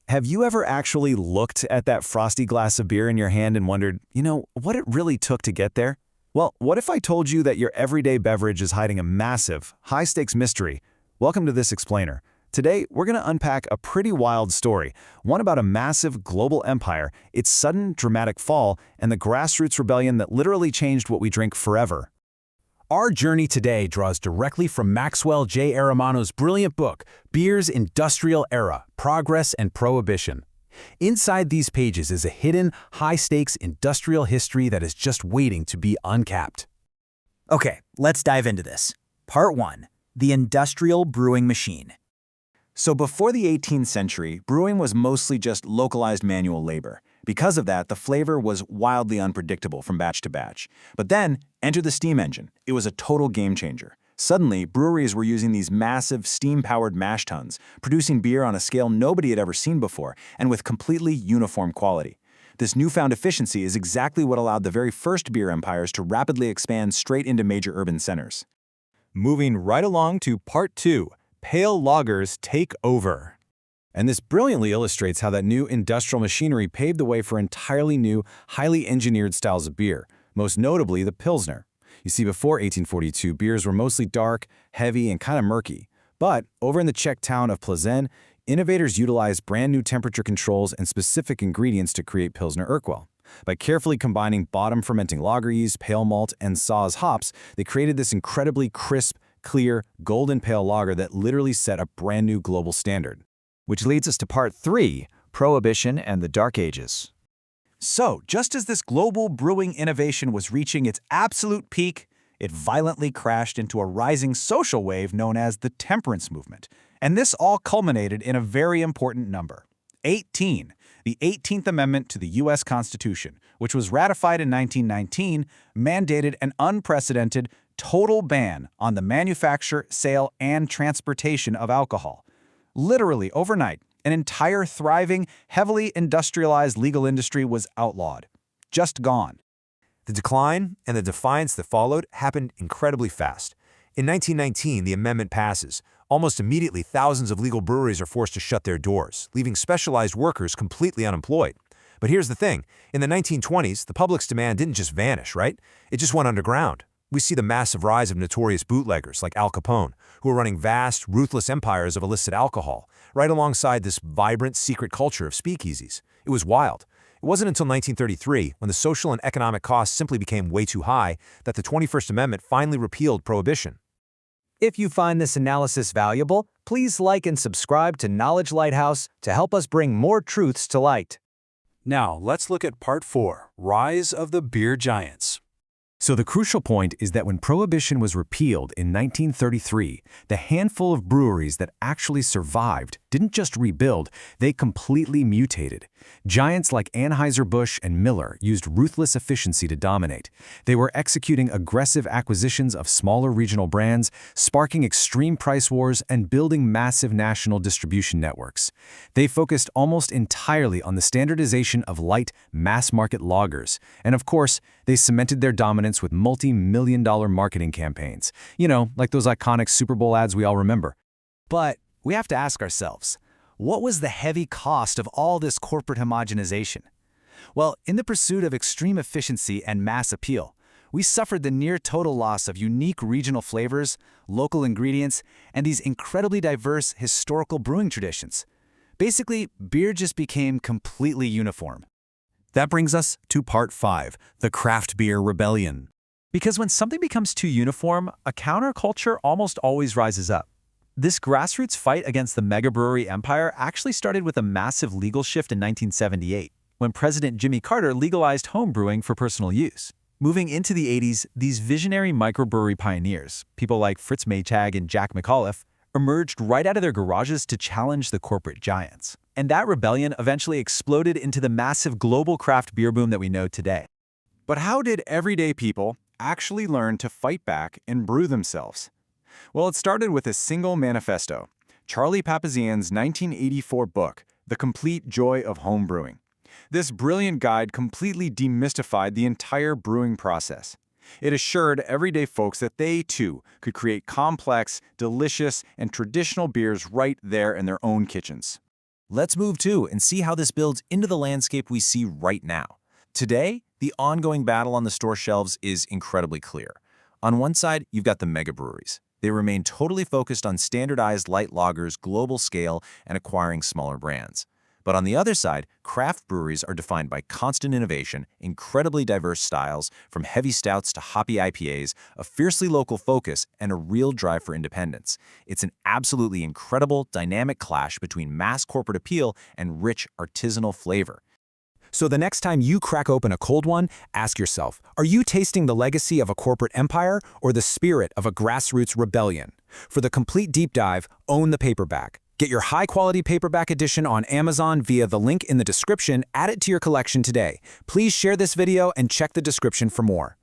Have you ever actually looked at that frosty glass of beer in your hand and wondered, what it really took to get there? Well, what if I told you that your everyday beverage is hiding a massive, high-stakes mystery? Welcome to this explainer. Today, we're going to unpack a pretty wild story, one about a massive global empire, its sudden, dramatic fall, and the grassroots rebellion that literally changed what we drink forever. Our journey today draws directly from Maxwell J. Aramano's brilliant book, Beer's Industrial Era, Progress and Prohibition. Inside these pages is a hidden, high-stakes industrial history that is just waiting to be uncapped. Okay, let's dive into this. Part 1. The Industrial Brewing Machine. So before the 18th century, brewing was mostly just localized manual labor. Because of that, the flavor was wildly unpredictable from batch to batch. But then, enter the steam engine. It was a total game changer. Suddenly, breweries were using these massive steam-powered mash tuns, producing beer on a scale nobody had ever seen before, and with completely uniform quality. This newfound efficiency is exactly what allowed the very first beer empires to rapidly expand straight into major urban centers. Moving right along to Part 2, Pale Lagers Take Over. And this brilliantly illustrates how that new industrial machinery paved the way for entirely new, highly engineered styles of beer, most notably the Pilsner. You see, before 1842, beers were mostly dark, heavy, and kind of murky. But over in the Czech town of Plzeň, innovators utilized brand new temperature controls and specific ingredients to create Pilsner Urquell. By carefully combining bottom-fermenting lager yeast, pale malt, and Saaz hops, they created this incredibly crisp, clear, golden pale lager that literally set a brand new global standard. Which leads us to Part 3, Prohibition and the Dark Ages. So, just as this global brewing innovation was reaching its absolute peak, it violently crashed into a rising social wave known as the temperance movement. And this all culminated in a very important number, 18, the 18th Amendment to the U.S. Constitution, which was ratified in 1919, mandated an unprecedented total ban on the manufacture, sale, and transportation of alcohol. Literally overnight, an entire thriving, heavily industrialized legal industry was outlawed. Just gone. The decline and the defiance that followed happened incredibly fast. In 1919, the amendment passes. Almost immediately, thousands of legal breweries are forced to shut their doors, leaving specialized workers completely unemployed. But here's the thing. In the 1920s, the public's demand didn't just vanish, right? It just went underground. We see the massive rise of notorious bootleggers like Al Capone, who are running vast, ruthless empires of illicit alcohol, right alongside this vibrant, secret culture of speakeasies. It was wild. It wasn't until 1933, when the social and economic costs simply became way too high, that the 21st Amendment finally repealed prohibition. If you find this analysis valuable, please like and subscribe to Knowledge Lighthouse to help us bring more truths to light. Now, let's look at Part 4, Rise of the Beer Giants. So the crucial point is that when Prohibition was repealed in 1933, the handful of breweries that actually survived didn't just rebuild, they completely mutated. Giants like Anheuser-Busch and Miller used ruthless efficiency to dominate. They were executing aggressive acquisitions of smaller regional brands, sparking extreme price wars, and building massive national distribution networks. They focused almost entirely on the standardization of light, mass-market lagers. And of course, they cemented their dominance with multi-million-dollar marketing campaigns. Like those iconic Super Bowl ads we all remember. But we have to ask ourselves, what was the heavy cost of all this corporate homogenization? Well, in the pursuit of extreme efficiency and mass appeal, we suffered the near-total loss of unique regional flavors, local ingredients, and these incredibly diverse historical brewing traditions. Basically, beer just became completely uniform. That brings us to Part 5, the Craft Beer Rebellion. Because when something becomes too uniform, a counterculture almost always rises up. This grassroots fight against the mega-brewery empire actually started with a massive legal shift in 1978, when President Jimmy Carter legalized home brewing for personal use. Moving into the 80s, these visionary microbrewery pioneers, people like Fritz Maytag and Jack McAuliffe, emerged right out of their garages to challenge the corporate giants. And that rebellion eventually exploded into the massive global craft beer boom that we know today. But how did everyday people actually learn to fight back and brew themselves? Well, it started with a single manifesto, Charlie Papazian's 1984 book, The Complete Joy of Home Brewing. This brilliant guide completely demystified the entire brewing process. It assured everyday folks that they, too, could create complex, delicious, and traditional beers right there in their own kitchens. Let's move to and see how this builds into the landscape we see right now. Today, the ongoing battle on the store shelves is incredibly clear. On one side, you've got the mega-breweries. They remain totally focused on standardized light lagers, global scale, and acquiring smaller brands. But on the other side, craft breweries are defined by constant innovation, incredibly diverse styles, from heavy stouts to hoppy IPAs, a fiercely local focus, and a real drive for independence. It's an absolutely incredible, dynamic clash between mass corporate appeal and rich artisanal flavor. So the next time you crack open a cold one, ask yourself, are you tasting the legacy of a corporate empire or the spirit of a grassroots rebellion? For the complete deep dive, own the paperback. Get your high-quality paperback edition on Amazon via the link in the description. Add it to your collection today. Please share this video and check the description for more.